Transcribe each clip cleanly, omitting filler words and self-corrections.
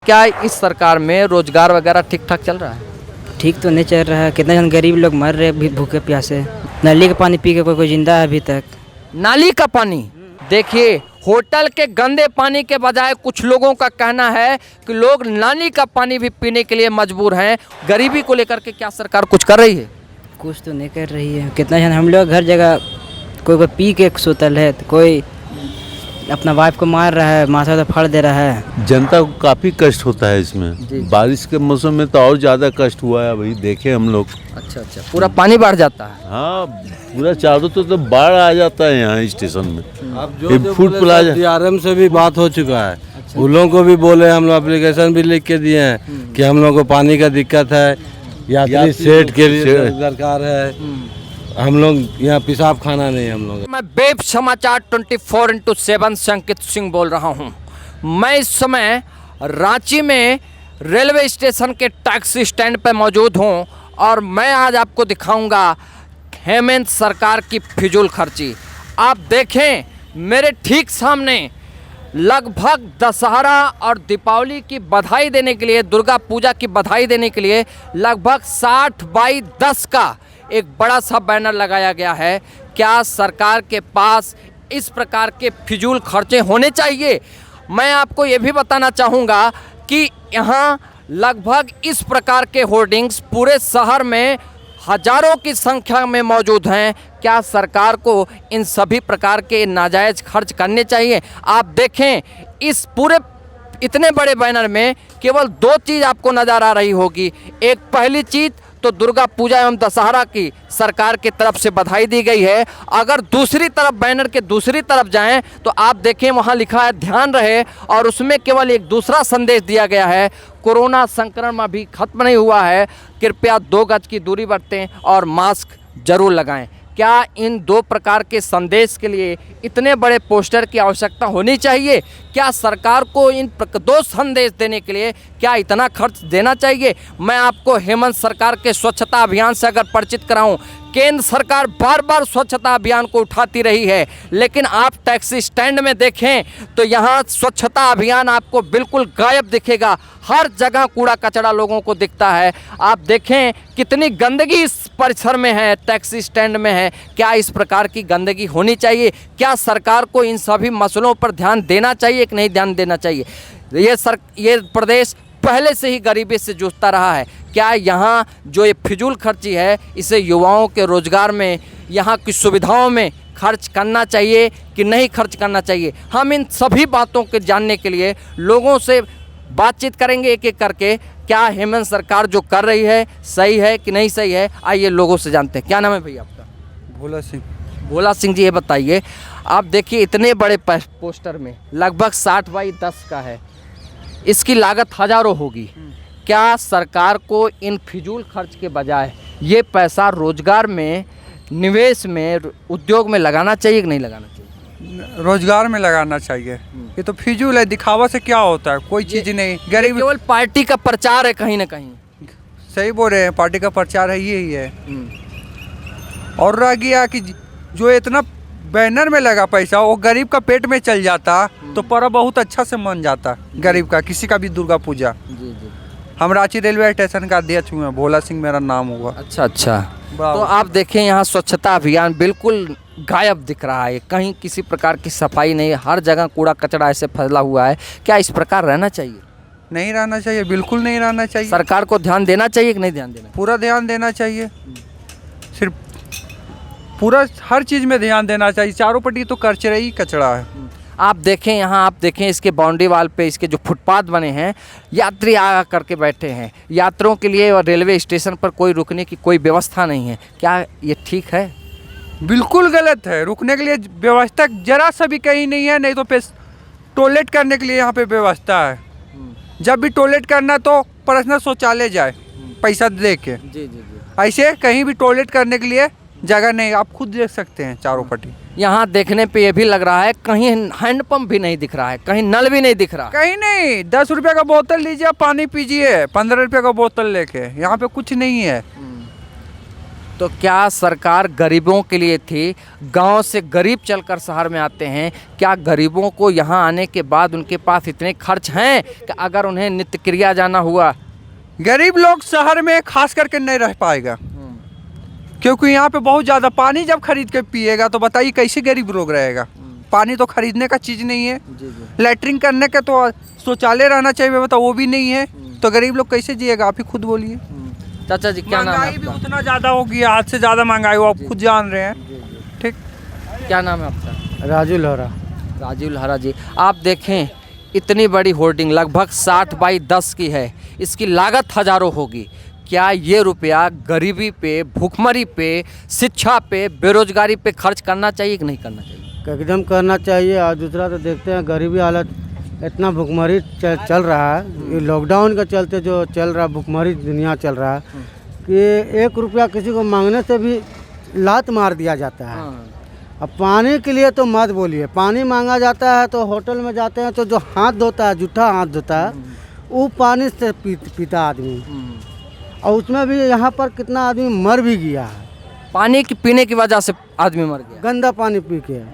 क्या इस सरकार में रोजगार वगैरह ठीक ठाक चल रहा है? ठीक तो नहीं चल रहा है। कितने जन गरीब लोग मर रहे हैं भी भूखे प्यासे। नली का पानी पी के कोई जिंदा है अभी तक। नाली का पानी, देखिए होटल के गंदे पानी के बजाय कुछ लोगों का कहना है कि लोग नाली का पानी भी पीने के लिए मजबूर हैं। गरीबी को लेकर के क्या सरकार कुछ कर रही है? कुछ तो नहीं कर रही है। कितना जन हम लोग हर जगह कोई पी के सुतल है, तो कोई अपना वाइफ को मार रहा है, माथा तो फाड़ दे रहा है। जनता को काफ़ी कष्ट होता है इसमें। बारिश के मौसम में तो और ज़्यादा कष्ट हुआ है। अभी देखे हम लोग। अच्छा, पूरा पानी बढ़ जाता है। हाँ, पूरा चारों तो बाढ़ आ जाता है यहाँ स्टेशन में। अब जो फूड प्लाजा DRM से भी बात हो चुका है। उन लोगों को भी बोले, हम लोग एप्लीकेशन भी लिख के दिए हैं कि हम लोग को पानी का दिक्कत है, यात्री सेट के लिए दरकार है। हम लोग यहाँ पेशाब खाना नहीं हम लोग। मैं वेब समाचार 24x7 से अंकित सिंह बोल रहा हूँ। मैं इस समय रांची में रेलवे स्टेशन के टैक्सी स्टैंड पर मौजूद हूँ और मैं आज आपको दिखाऊंगा हेमंत सरकार की फिजूल खर्ची। आप देखें मेरे ठीक सामने लगभग दशहरा और दीपावली की बधाई देने के लिए, दुर्गा पूजा की बधाई देने के लिए लगभग 60x10 का एक बड़ा सा बैनर लगाया गया है। क्या सरकार के पास इस प्रकार के फिजूल खर्चे होने चाहिए? मैं आपको ये भी बताना चाहूँगा कि यहाँ लगभग इस प्रकार के होर्डिंग्स पूरे शहर में हजारों की संख्या में मौजूद हैं। क्या सरकार को इन सभी प्रकार के नाजायज़ खर्च करने चाहिए? आप देखें इस पूरे इतने बड़े बैनर में केवल 2 चीज़ आपको नज़र आ रही होगी। एक पहली चीज़ तो दुर्गा पूजा एवं दशहरा की सरकार की तरफ से बधाई दी गई है। अगर दूसरी तरफ बैनर के दूसरी तरफ जाएं तो आप देखें वहां लिखा है ध्यान रहे, और उसमें केवल एक दूसरा संदेश दिया गया है, कोरोना संक्रमण अभी खत्म नहीं हुआ है, कृपया 2 गज की दूरी बरतें और मास्क जरूर लगाएं। क्या इन 2 प्रकार के संदेश के लिए इतने बड़े पोस्टर की आवश्यकता होनी चाहिए? क्या सरकार को इन 2 संदेश देने के लिए क्या इतना खर्च देना चाहिए? मैं आपको हेमंत सरकार के स्वच्छता अभियान से अगर परिचित कराऊं, केंद्र सरकार बार बार स्वच्छता अभियान को उठाती रही है, लेकिन आप टैक्सी स्टैंड में देखें तो यहाँ स्वच्छता अभियान आपको बिल्कुल गायब दिखेगा। हर जगह कूड़ा कचरा लोगों को दिखता है। आप देखें कितनी गंदगी इस परिसर में है, टैक्सी स्टैंड में है। क्या इस प्रकार की गंदगी होनी चाहिए? क्या सरकार को इन सभी मसलों पर ध्यान देना चाहिए कि नहीं ध्यान देना चाहिए? ये प्रदेश पहले से ही गरीबी से जूझता रहा है। क्या यहाँ जो ये फिजूल खर्ची है इसे युवाओं के रोजगार में, यहाँ की सुविधाओं में खर्च करना चाहिए कि नहीं खर्च करना चाहिए? हम इन सभी बातों के जानने के लिए लोगों से बातचीत करेंगे एक एक करके। क्या हेमंत सरकार जो कर रही है सही है कि नहीं सही है? आइए लोगों से जानते हैं। क्या नाम है भैया आपका? भोला सिंह। भोला सिंह जी, ये बताइए, आप देखिए इतने बड़े पोस्टर में लगभग 60x10 का है, इसकी लागत हजारों होगी। क्या सरकार को इन फिजूल खर्च के बजाय ये पैसा रोजगार में, निवेश में, उद्योग में लगाना चाहिए कि नहीं लगाना चाहिए? रोजगार में लगाना चाहिए। ये तो फिजूल है, दिखावा से क्या होता है? कोई चीज़ नहीं। गरीब केवल पार्टी का प्रचार है कहीं ना कहीं। सही बोल रहे हैं, पार्टी का प्रचार है, यही है। और रह गया कि जो इतना बैनर में लगा पैसा वो गरीब का पेट में चल जाता तो पर्व बहुत अच्छा से मन जाता गरीब का, किसी का भी दुर्गा पूजा। हम रांची रेलवे स्टेशन का अध्यक्ष हुए, भोला सिंह मेरा नाम हुआ। अच्छा, तो आप देखें यहाँ स्वच्छता अभियान बिल्कुल गायब दिख रहा है। कहीं किसी प्रकार की सफाई नहीं, हर जगह कूड़ा कचरा ऐसे फैला हुआ है। क्या इस प्रकार रहना चाहिए? नहीं रहना चाहिए, बिल्कुल नहीं रहना चाहिए। सरकार को ध्यान देना चाहिए कि नहीं ध्यान देना? पूरा ध्यान देना चाहिए, सिर्फ पूरा हर चीज़ में ध्यान देना चाहिए। चारों पट्टी तो कचरा ही कचरा है। आप देखें यहाँ, आप देखें इसके बाउंड्री वाल पे इसके जो फुटपाथ बने हैं, यात्री आ करके बैठे हैं। यात्रियों के लिए और रेलवे स्टेशन पर कोई रुकने की कोई व्यवस्था नहीं है। क्या ये ठीक है? बिल्कुल गलत है। रुकने के लिए व्यवस्था जरा सा भी कहीं नहीं है। नहीं तो टॉयलेट करने के लिए यहाँ पे व्यवस्था है। जब भी टॉयलेट करना तो पर्सनल शौचालय जाए पैसा दे के। जी। ऐसे कहीं भी टॉयलेट करने के लिए जगह नहीं। आप खुद देख सकते हैं चारों पट्टी। यहाँ देखने पे ये भी लग रहा है कहीं हैंडपंप भी नहीं दिख रहा है, कहीं नल भी नहीं दिख रहा। कहीं नहीं। 10 रुपये का बोतल लीजिए, पानी पीजिए 15 रुपये का बोतल लेके। यहाँ पे कुछ नहीं है। तो क्या सरकार गरीबों के लिए थी? गांव से गरीब चलकर शहर में आते हैं, क्या गरीबों को यहाँ आने के बाद उनके पास इतने खर्च हैं कि अगर उन्हें नित्य क्रिया जाना हुआ? गरीब लोग शहर में खास करके नहीं रह पाएगा, क्योंकि यहाँ पे बहुत ज़्यादा पानी जब खरीद के पिएगा तो बताइए कैसे गरीब लोग रहेगा। पानी तो खरीदने का चीज़ नहीं है, लैट्रिन करने का तो शौचालय रहना चाहिए, बताओ वो भी नहीं है, तो गरीब लोग कैसे जिएगा? आप ही खुद बोलिए। चाचा जी क्या नाम है महंगाई भी आपका? उतना ज़्यादा हो गया, आज से ज़्यादा महंगाई हो, आप खुद जान रहे हैं। ठीक, क्या नाम है आपका? राजू लोहरा। राजीव लहरा जी, आप देखें इतनी बड़ी होर्डिंग लगभग 60 बाई 10 की है, इसकी लागत हजारों होगी। क्या ये रुपया गरीबी पे, भूखमरी पे, शिक्षा पे, बेरोजगारी पे खर्च करना चाहिए कि नहीं करना चाहिए? एकदम करना चाहिए। और दूसरा तो देखते हैं गरीबी हालत, इतना भुखमरी चल रहा है, ये लॉकडाउन के चलते जो चल रहा है, भुखमरी दुनिया चल रहा है कि 1 रुपया किसी को मांगने से भी लात मार दिया जाता है। अब पानी के लिए तो मत बोलिए, पानी मांगा जाता है तो होटल में जाते हैं तो जो हाथ धोता है, जूठा हाथ धोता है, वो पानी से पीता आदमी, और उसमें भी यहाँ पर कितना आदमी मर भी गया है, पानी की पीने की वजह से आदमी मर गया। गंदा पानी पी के।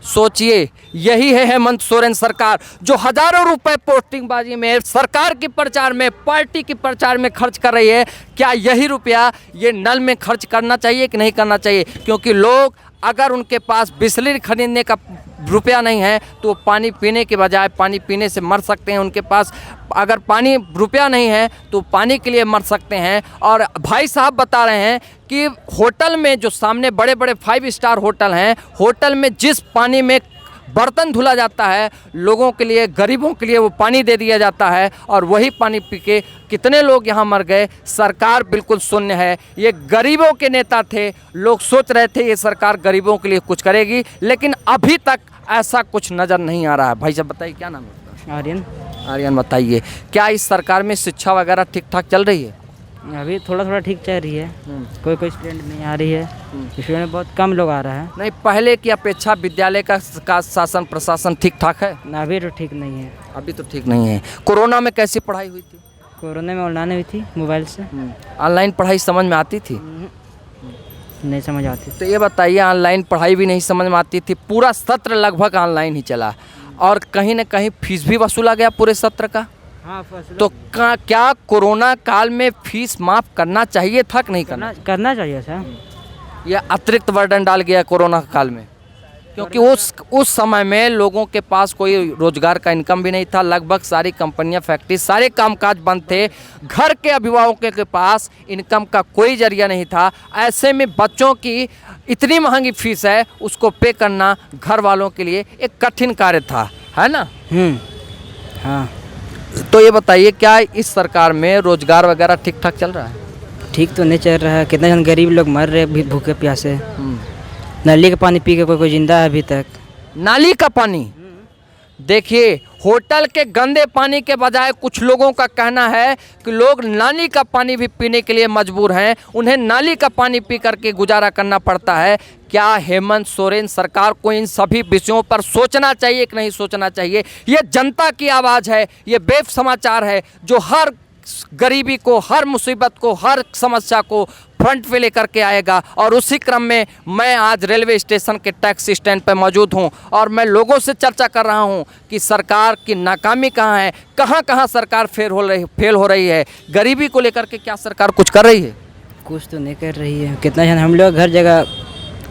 सोचिए, यही है हेमंत सोरेन सरकार जो हजारों रुपए पोस्टिंगबाजी में, सरकार के प्रचार में, पार्टी के प्रचार में खर्च कर रही है। क्या यही रुपया ये नल में खर्च करना चाहिए कि नहीं करना चाहिए? क्योंकि लोग अगर उनके पास बिस्लरी खरीदने का रुपया नहीं है तो वो पानी पीने के बजाय पानी पीने से मर सकते हैं। उनके पास अगर पानी रुपया नहीं है तो पानी के लिए मर सकते हैं। और भाई साहब बता रहे हैं कि होटल में जो सामने बड़े बड़े 5 स्टार होटल हैं, होटल में जिस पानी में बर्तन धुला जाता है, लोगों के लिए, गरीबों के लिए वो पानी दे दिया जाता है, और वही पानी पी के कितने लोग यहाँ मर गए। सरकार बिल्कुल शून्य है। ये गरीबों के नेता थे, लोग सोच रहे थे ये सरकार गरीबों के लिए कुछ करेगी, लेकिन अभी तक ऐसा कुछ नज़र नहीं आ रहा है। भाई साहब बताइए, क्या नाम है आपका? आर्यन। आर्यन, बताइए क्या इस सरकार में शिक्षा वगैरह ठीक ठाक चल रही है? अभी थोड़ा थोड़ा ठीक चल रही है, कोई स्टूडेंट नहीं आ रही है, स्टूडेंट बहुत कम लोग आ रहा है। नहीं, पहले की अपेक्षा विद्यालय का शासन प्रशासन ठीक ठाक है? अभी तो ठीक नहीं है। अभी तो ठीक नहीं है। कोरोना में कैसी पढ़ाई हुई थी? कोरोना में ऑनलाइन हुई थी, मोबाइल से। ऑनलाइन पढ़ाई समझ में आती थी? नहीं समझ आती। तो ये बताइए, ऑनलाइन पढ़ाई भी नहीं समझ में आती थी, पूरा सत्र लगभग ऑनलाइन ही चला, और कहीं ना कहीं फीस भी वसूला गया पूरे सत्र का। हाँ, तो क्या कोरोना काल में फीस माफ़ करना चाहिए था कि नहीं करना चाहिए था? यह अतिरिक्त बर्डन डाल गया कोरोना काल में, क्योंकि उस समय में लोगों के पास कोई रोजगार का इनकम भी नहीं था। लगभग सारी कंपनियां, फैक्ट्री, सारे कामकाज बंद थे। घर के अभिभावकों के पास इनकम का कोई जरिया नहीं था। ऐसे में बच्चों की इतनी महंगी फीस है, उसको पे करना घर वालों के लिए एक कठिन कार्य था, है ना? हाँ। तो ये बताइए, क्या इस सरकार में रोजगार वगैरह ठीक ठाक चल रहा है? ठीक तो नहीं चल रहा है, कितने जन गरीब लोग मर रहे हैं भूखे प्यासे। नाली का पानी पी के कोई जिंदा है अभी तक। नाली का पानी? देखिए, होटल के गंदे पानी के बजाय कुछ लोगों का कहना है कि लोग नाली का पानी भी पीने के लिए मजबूर हैं, उन्हें नाली का पानी पी करके गुजारा करना पड़ता है। क्या हेमंत सोरेन सरकार को इन सभी विषयों पर सोचना चाहिए कि नहीं सोचना चाहिए? ये जनता की आवाज़ है, ये वेब समाचार है जो हर गरीबी को, हर मुसीबत को, हर समस्या को फ्रंट पे लेकर के आएगा। और उसी क्रम में मैं आज रेलवे स्टेशन के टैक्सी स्टैंड पर मौजूद हूं, और मैं लोगों से चर्चा कर रहा हूं कि सरकार की नाकामी कहां है, कहां कहां सरकार फेल हो रही है। गरीबी को लेकर के क्या सरकार कुछ कर रही है? कुछ तो नहीं कर रही है। कितना जन हम लोग हर जगह,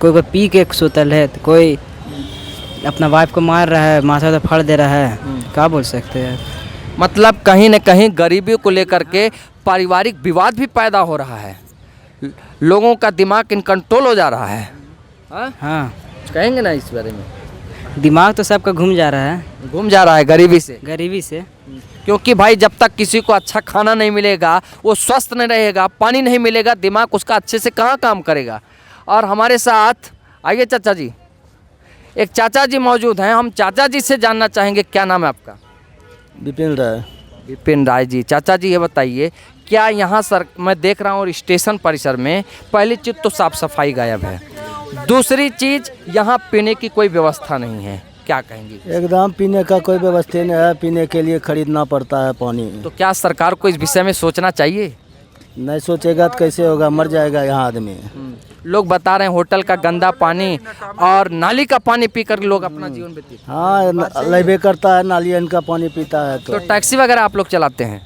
कोई पी के सोतल है, तो कोई अपना वाइफ को मार रहा है, माथा तो फाड़ दे रहा है। क्या बोल सकते हैं? मतलब कहीं न कहीं गरीबी को लेकर के पारिवारिक विवाद भी पैदा हो रहा है, लोगों का दिमाग इन कंट्रोल हो जा रहा है। हाँ, कहेंगे ना इस बारे में? दिमाग तो सबका घूम जा रहा है, घूम जा रहा है गरीबी से। क्योंकि भाई जब तक किसी को अच्छा खाना नहीं मिलेगा, वो स्वस्थ नहीं रहेगा, पानी नहीं मिलेगा, दिमाग उसका अच्छे से कहाँ काम करेगा। और हमारे साथ आइए चाचा जी, एक चाचा जी मौजूद हैं, हम चाचा जी से जानना चाहेंगे, क्या नाम है आपका? विपिन राय। विपिन राय जी। चाचा जी ये बताइए, क्या यहाँ मैं देख रहा हूँ स्टेशन परिसर में पहली चीज़ तो साफ़ सफाई गायब है, दूसरी चीज़ यहाँ पीने की कोई व्यवस्था नहीं है, क्या कहेंगे? एकदम पीने का कोई व्यवस्था नहीं है, पीने के लिए खरीदना पड़ता है पानी। तो क्या सरकार को इस विषय में सोचना चाहिए? नहीं सोचेगा तो कैसे होगा, मर जाएगा यहाँ आदमी। लोग बता रहे हैं होटल का गंदा पानी और नाली का पानी पीकर लोग अपना जीवन व्यतीत। हाँ लेबे करता है, नाली इनका पानी पीता है तो टैक्सी वगैरह आप लोग चलाते हैं?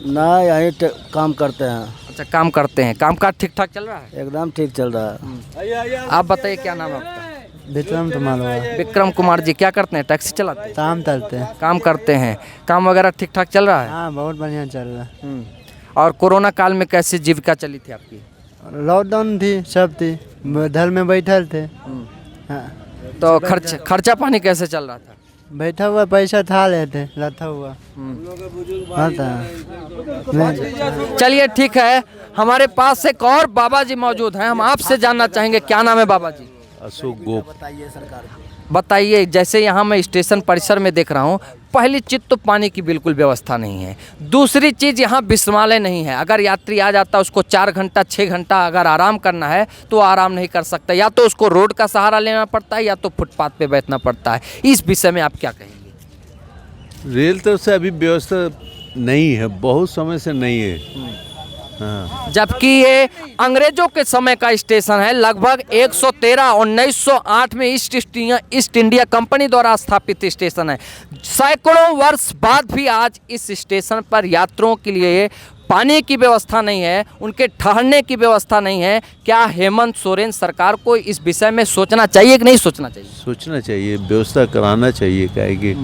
ना यहीं काम करते हैं। अच्छा, काम करते हैं। कामकाज ठीक ठाक चल रहा है? एकदम ठीक चल रहा है। आप बताइए क्या नाम है आपका? विक्रम तुम्हारा विक्रम कुमार जी, क्या करते हैं? टैक्सी चलाते हैं? काम चलते हैं। काम करते हैं। काम वगैरह ठीक ठाक चल रहा है? हाँ बहुत बढ़िया चल रहा है। और कोरोना काल में कैसी जीविका चली थी आपकी? लॉकडाउन थी, सब थी, घर में बैठल थे। हाँ तो खर्चा पानी कैसे चल रहा था? बैठा हुआ पैसा था लेते, लथा हुआ। हाँ चलिए ठीक है, हमारे पास एक और बाबा जी मौजूद हैं। हम आपसे जानना चाहेंगे, क्या नाम है बाबा जी? अशोक गोप। बताइए, जैसे यहाँ मैं स्टेशन परिसर में देख रहा हूँ, पहली चीज़ तो पानी की बिल्कुल व्यवस्था नहीं है। दूसरी चीज़, यहाँ विश्रामालय नहीं है। अगर यात्री आ जाता है, उसको 4 घंटा 6 घंटा अगर आराम करना है तो आराम नहीं कर सकता। या तो उसको रोड का सहारा लेना पड़ता है या तो फुटपाथ पे बैठना पड़ता है। इस विषय में आप क्या कहेंगे? रेल तरफ से अभी व्यवस्था नहीं है, बहुत समय से नहीं है। हाँ। जबकि ये अंग्रेजों के समय का स्टेशन है। लगभग 113 1908 में ईस्ट इंडिया कंपनी द्वारा स्थापित स्टेशन है। सैकड़ों वर्ष बाद भी आज इस स्टेशन पर यात्रियों के लिए पानी की व्यवस्था नहीं है, उनके ठहरने की व्यवस्था नहीं है। क्या हेमंत सोरेन सरकार को इस विषय में सोचना चाहिए कि नहीं सोचना चाहिए? सोचना चाहिए, व्यवस्था कराना चाहिए। क्या है कि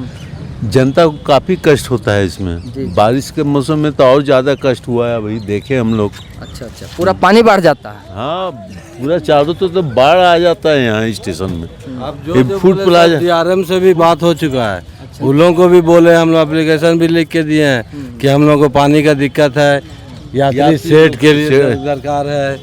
जनता को काफ़ी कष्ट होता है इसमें। बारिश के मौसम में तो और ज़्यादा कष्ट हुआ है, भाई देखे हम लोग। अच्छा, पूरा पानी बढ़ जाता है? हाँ, पूरा चारों तो बाढ़ आ जाता है यहाँ स्टेशन में। अब ये जो फूड प्लाजा DRM से भी बात हो चुका है। उन लोगों को भी बोले, हम लोग एप्लीकेशन भी लिख के दिए हैं कि हम लोग को पानी का दिक्कत है, यात्री सेट के लिए दरकार है।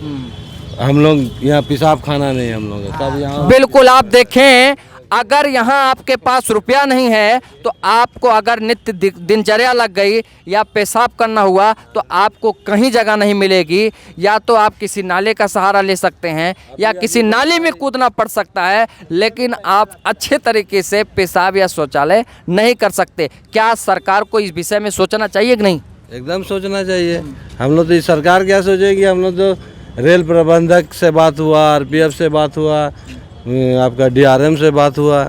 हम लोग यहाँ पेशाब खाना नहीं हम लोग तब यहाँ। बिल्कुल, आप देखें, अगर यहाँ आपके पास रुपया नहीं है तो आपको अगर नित्य दिनचर्या लग गई या पेशाब करना हुआ तो आपको कहीं जगह नहीं मिलेगी। या तो आप किसी नाले का सहारा ले सकते हैं या किसी नाले में कूदना पड़ सकता है, लेकिन आप अच्छे तरीके से पेशाब या शौचालय नहीं कर सकते। क्या सरकार को इस विषय में सोचना चाहिए कि नहीं? एकदम सोचना चाहिए। हम लोग तो इस सरकार क्या सोचेगी? हम लोग तो रेल प्रबंधक से बात हुआ, RPF से बात हुआ, आपका DRM से बात हुआ,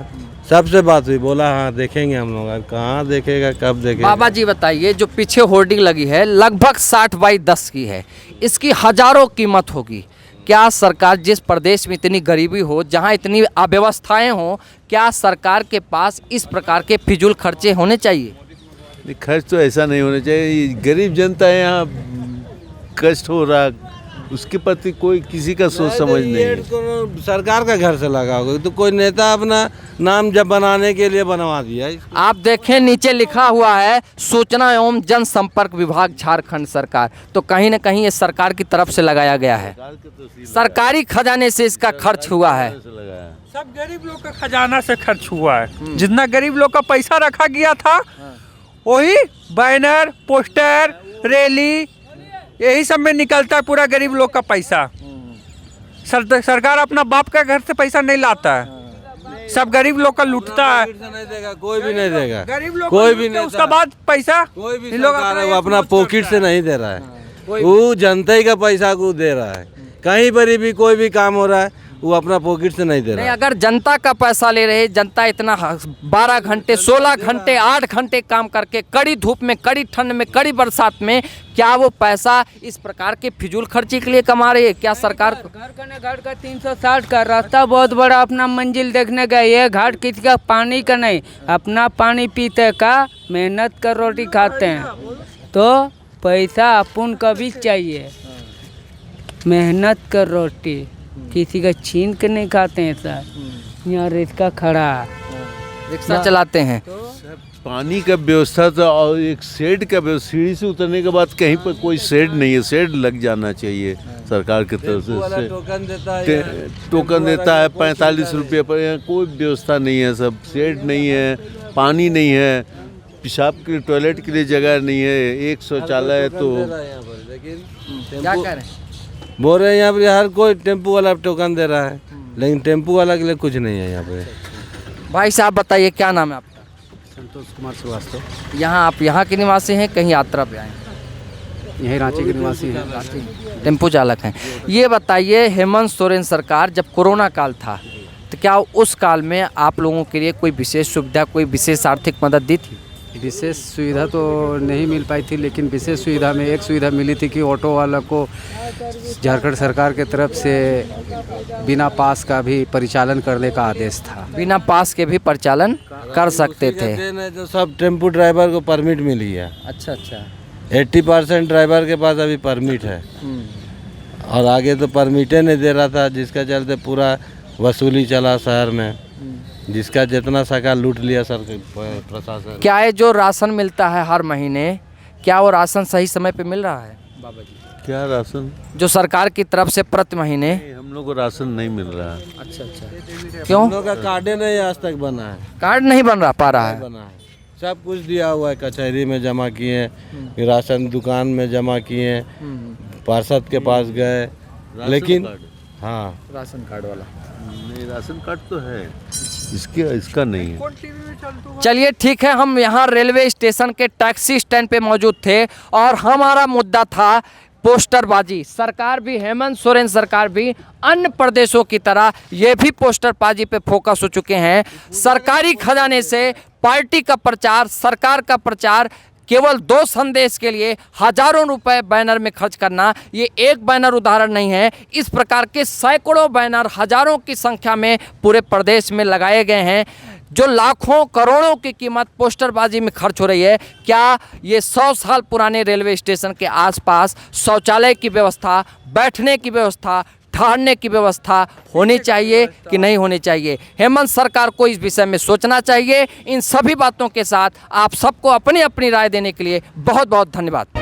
सबसे बात हुई, बोला हाँ देखेंगे हम लोग। अब कहाँ देखेगा, कब देखेगा? बाबा जी बताइए, जो पीछे होर्डिंग लगी है लगभग 60/10 की है, इसकी हजारों कीमत होगी। क्या सरकार, जिस प्रदेश में इतनी गरीबी हो, जहाँ इतनी अव्यवस्थाएं हो, क्या सरकार के पास इस प्रकार के फिजूल खर्चे होने चाहिए? खर्च तो ऐसा नहीं होना चाहिए। गरीब जनता है, यहाँ कष्ट हो रहा, उसके प्रति कोई किसी का सोच समझ नहीं है। सरकार का घर से लगा होगा तो कोई नेता अपना नाम जब बनाने के लिए बनवा दिया। आप देखें, नीचे लिखा हुआ है सूचना एवं जनसंपर्क विभाग झारखंड सरकार। तो कहीं ना कहीं ये सरकार की तरफ से लगाया गया है, सरकारी खजाने से इसका खर्च हुआ है। सब गरीब लोग का खजाना से खर्च हुआ है। जितना गरीब लोग का पैसा रखा गया था वही बैनर, पोस्टर, रैली, यही सब में निकलता है पूरा गरीब लोग का पैसा। सरकार अपना बाप का घर से पैसा नहीं लाता है, सब गरीब लोग का लूटता है। नहीं देगा, कोई भी नहीं देगा, गरीब लोग कोई भी नहीं। उसका बाद पैसा कोई भी लोग वो अपना पॉकेट से नहीं दे रहा है, वो जनता ही का पैसा को दे रहा है। कहीं पर भी कोई भी काम हो रहा है वो अपना पॉकेट से नहीं दे रहा नहीं, है। अगर जनता का पैसा ले रहे, जनता इतना 12 घंटे 16 घंटे 8 घंटे काम करके कड़ी धूप में, कड़ी ठंड में, कड़ी बरसात में, क्या वो पैसा इस प्रकार के फिजूल खर्ची के लिए कमा रही है? क्या सरकार घाट का 360 का रास्ता बहुत बड़ा, अपना मंजिल देखने गए, ये घाट किसी का पानी का नहीं, अपना पानी पीते का, मेहनत कर रोटी खाते हैं। तो पैसा अपन का भी चाहिए, मेहनत कर रोटी, किसी का छीन के नहीं खाते हैं सर। यहाँ रिक्शा खड़ा, रिक्शा चलाते हैं। पानी का व्यवस्था तो, और एक शेड का व्यवस्था, सीढ़ी से उतरने के बाद कहीं पर कोई शेड नहीं है, शेड लग जाना चाहिए सरकार की तरफ से। टोकन देता है, टोकन देता है 45 रुपये पर, यहाँ कोई व्यवस्था नहीं है, सब शेड नहीं है, पानी नहीं है, पेशाब के लिए, टॉयलेट के लिए जगह नहीं है, एक शौचालय तो क्या कह रहे हैं? बोल रहे हैं यहाँ पे हर कोई टेम्पू वाला टोकन दे रहा है, लेकिन टेम्पू वाला के लिए कुछ नहीं है यहाँ पे। भाई साहब बताइए, क्या नाम है आपका? संतोष कुमार श्रीवास्तव। यहाँ आप यहाँ के निवासी हैं, कहीं यात्रा पे आए हैं? यहीं रांची के निवासी हैं। टेम्पो चालक हैं। ये बताइए, हेमंत सोरेन सरकार जब कोरोना काल था तो क्या उस काल में आप लोगों के लिए कोई विशेष सुविधा, कोई विशेष आर्थिक मदद दी थी? विशेष सुविधा तो नहीं मिल पाई थी, लेकिन विशेष सुविधा में एक सुविधा मिली थी कि ऑटो वाला को झारखंड सरकार के तरफ से बिना पास का भी परिचालन करने का आदेश था। बिना पास के भी परिचालन कर सकते थे। जो सब टेम्पो ड्राइवर को परमिट मिली है। अच्छा अच्छा। 80% ड्राइवर के पास अभी परमिट है और आगे तो परमिटे नहीं दे रहा था, जिसका चलते पूरा वसूली चला शहर में, जिसका जितना सका लूट लिया सर प्रशासन। क्या है जो राशन मिलता है हर महीने, क्या वो राशन सही समय पे मिल रहा है? क्या राशन? जो सरकार की तरफ से प्रति महीने। हम लोग को राशन नहीं मिल रहा है। अच्छा अच्छा। क्यों? हम लोग का कार्ड नहीं आज तक बना है। कार्ड नहीं बन रहा पा रहा है? बना है, सब कुछ दिया हुआ है, कचहरी में जमा किए, राशन दुकान में जमा किए, पार्षद के पास गए, लेकिन हाँ राशन कार्ड वाला नहीं, राशन कार्ड तो है, इसका नहीं है। चलिए ठीक है, हम यहाँ रेलवे स्टेशन के टैक्सी स्टैंड पे मौजूद थे और हमारा मुद्दा था पोस्टरबाजी। सरकार भी, हेमंत सोरेन सरकार भी अन्य प्रदेशों की तरह ये भी पोस्टरबाजी पे फोकस हो चुके हैं। सरकारी खजाने से पार्टी का प्रचार, सरकार का प्रचार, केवल 2 संदेश के लिए हजारों रुपए बैनर में खर्च करना, ये एक बैनर उदाहरण नहीं है। इस प्रकार के सैकड़ों बैनर हजारों की संख्या में पूरे प्रदेश में लगाए गए हैं। जो लाखों करोड़ों की कीमत पोस्टरबाजी में खर्च हो रही है, क्या ये 100 साल पुराने रेलवे स्टेशन के आसपास शौचालय की व्यवस्था, बैठने की व्यवस्था, ठहरने की व्यवस्था होनी चाहिए कि नहीं होनी चाहिए? हेमंत सरकार को इस विषय में सोचना चाहिए। इन सभी बातों के साथ आप सबको अपनी अपनी राय देने के लिए बहुत बहुत धन्यवाद।